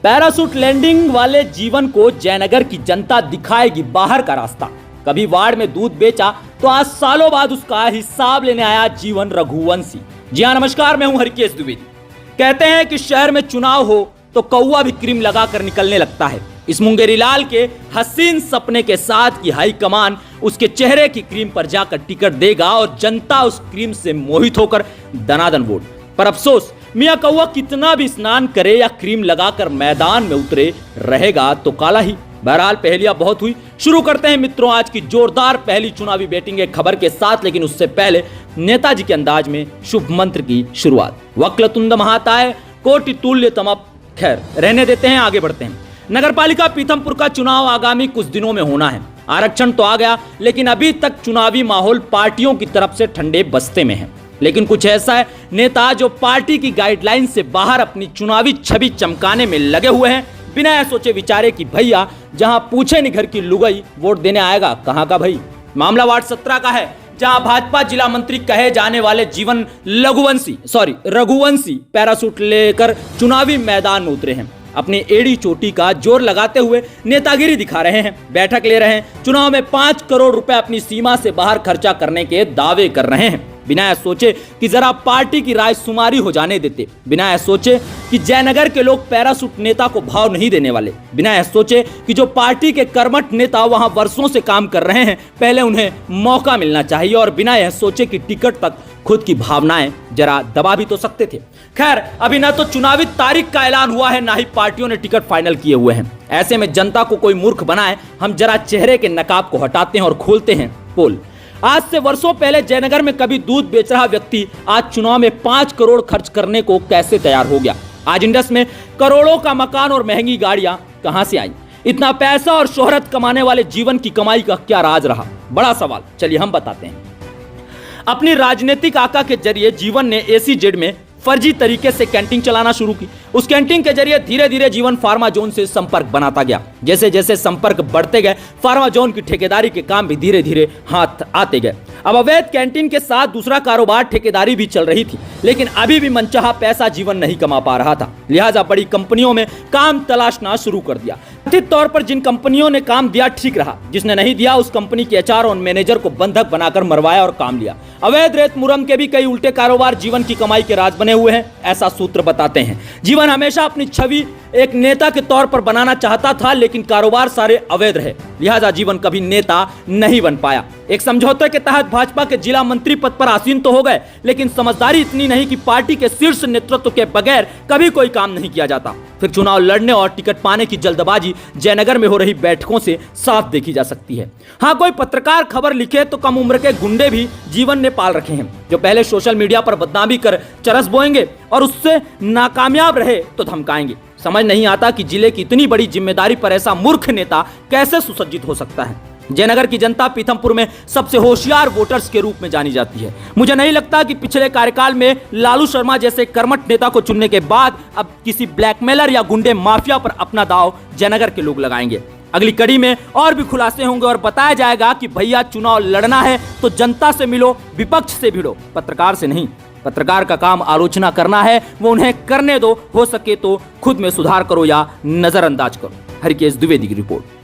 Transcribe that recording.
Parachute landing वाले जीवन को जयनगर की जनता दिखाएगी बाहर का रास्ता। कभी वार्ड में दूध बेचा तो आज सालों बाद उसका हिसाब लेने आया जीवन रघुवंशी। जी हाँ, नमस्कार, मैं हूं हरिकेश द्विवेदी। कहते हैं कि शहर में चुनाव हो तो कौवा भी क्रीम लगाकर निकलने लगता है। इस मुंगेरी लाल के हसीन सपने के साथ कि हाईकमान उसके चेहरे की क्रीम पर जाकर टिकट देगा और जनता उस क्रीम से मोहित होकर दनादन वोट। पर अफसोस, मियां कौवा कितना भी स्नान करे या क्रीम लगाकर मैदान में उतरे, रहेगा तो काला ही। बहरहाल पहेलियां बहुत हुई। शुरू करते हैं मित्रों आज की जोरदार पहली चुनावी बैटिंग एक खबर के साथ, लेकिन उससे पहले नेताजी के अंदाज में शुभ मंत्र की शुरुआत। वक्रतुंड महाकाय कोटि तुल्य तमः। खैर, रहने देते हैं, आगे बढ़ते हैं। नगरपालिका पीथमपुर का चुनाव आगामी कुछ दिनों में होना है। आरक्षण तो आ गया, लेकिन अभी तक चुनावी माहौल पार्टियों की तरफ से ठंडे बस्ते में है। लेकिन कुछ ऐसा है, नेता जो पार्टी की गाइडलाइन से बाहर अपनी चुनावी छवि चमकाने में लगे हुए हैं, बिना सोचे विचारे कि भैया जहां पूछे नहीं घर की लुगाई, वोट देने आएगा कहां का भाई। मामला वार्ड 17 का है, जहां भाजपा जिला मंत्री कहे जाने वाले जीवन रघुवंशी पैराशूट लेकर चुनावी मैदान में उतरे हैं। अपनी एड़ी चोटी का जोर लगाते हुए नेतागिरी दिखा रहे हैं, बैठक ले रहे हैं, चुनाव में 5 करोड़ रुपए अपनी सीमा से बाहर खर्चा करने के दावे कर रहे हैं, बिना सोचे कि जरा पार्टी की राय शुमारी हो जाने देते, बिना सोचे कि जयनगर के लोग पैराशूट नेता को भाव नहीं देने वाले, बिना सोचे कि जो पार्टी के कर्मठ नेता वहां वर्षों से काम कर रहे हैं, पहले उन्हें मौका मिलना चाहिए, और बिना यह सोचे कि टिकट तक खुद की भावनाएं जरा दबा भी तो सकते थे। खैर, अभी ना तो चुनावी तारीख का ऐलान हुआ है, ना ही पार्टियों ने टिकट फाइनल किए हुए हैं। ऐसे में जनता को कोई मूर्ख बनाए, हम जरा चेहरे के नकाब को हटाते हैं और खोलते हैं पोल। आज से वर्षों पहले जयनगर में कभी दूध बेच रहा व्यक्ति आज चुनाव में 5 करोड़ खर्च करने को कैसे तैयार हो गया। आज इंडस में करोड़ों का मकान और महंगी गाड़ियां कहां से आई। इतना पैसा और शोहरत कमाने वाले जीवन की कमाई का क्या राज रहा, बड़ा सवाल। चलिए हम बताते हैं। अपनी राजनीतिक आका के जरिए जीवन ने एसीजेड में फर्जी तरीके से कैंटीन चलाना शुरू की। उस कैंटीन के जरिए धीरे धीरे जीवन फार्मा जोन से संपर्क बनाता गया। जैसे जैसे संपर्क बढ़ते गए, फार्मा जोन की ठेकेदारी के काम भी धीरे धीरे हाथ आते गए। अब अवैध कैंटीन के साथ दूसरा कारोबार ठेकेदारी भी चल रही थी, लेकिन अभी भी मनचाहा पैसा जीवन नहीं कमा पा रहा था। लिहाजा बड़ी कंपनियों में काम तलाशना शुरू कर दिया। कथित तौर पर जिन कंपनियों ने काम दिया ठीक रहा, जिसने नहीं दिया उस कंपनी के एचआर और मैनेजर को बंधक बनाकर मरवाया और काम लिया। अवैध रेत मुरम के भी कई उल्टे कारोबार जीवन की कमाई के राज बने हुए हैं, ऐसा सूत्र बताते हैं। जीवन हमेशा अपनी छवि एक नेता के तौर पर बनाना चाहता था, लेकिन कारोबार सारे अवैध रहे, लिहाजा जीवन कभी नेता नहीं बन पाया। एक समझौते के तहत भाजपा के जिला मंत्री पद पर आसीन तो हो गए, लेकिन समझदारी इतनी नहीं कि पार्टी के शीर्ष नेतृत्व के बगैर कभी कोई काम नहीं किया जाता। फिर चुनाव लड़ने और टिकट पाने की जल्दबाजी जयनगर में हो रही बैठकों से साफ देखी जा सकती है। हाँ, कोई पत्रकार खबर लिखे तो कम उम्र के गुंडे भी जीवन ने पाल रखे हैं, जो पहले सोशल मीडिया पर बदनामी कर चरस बोएंगे और उससे नाकामयाब रहे तो धमकाएंगे। समझ नहीं आता कि जिले की इतनी बड़ी जिम्मेदारी पर ऐसा मूर्ख नेता कैसे सुसज्जित हो सकता है। जयनगर की जनता पीथमपुर में सबसे होशियार वोटर्स के रूप में जानी जाती है। मुझे नहीं लगता कि पिछले कार्यकाल में लालू शर्मा जैसे कर्मठ नेता को चुनने के बाद अब किसी ब्लैकमेलर या गुंडे माफिया पर अपना दांव जयनगर के लोग लगाएंगे। अगली कड़ी में और भी खुलासे होंगे और बताया जाएगा कि भैया चुनाव लड़ना है तो जनता से मिलो, विपक्ष से भिड़ो, पत्रकार से नहीं। पत्रकार का काम आलोचना करना है, वो उन्हें करने दो, हो सके तो खुद में सुधार करो या नजरअंदाज करो। हरिकेश द्विवेदी की रिपोर्ट।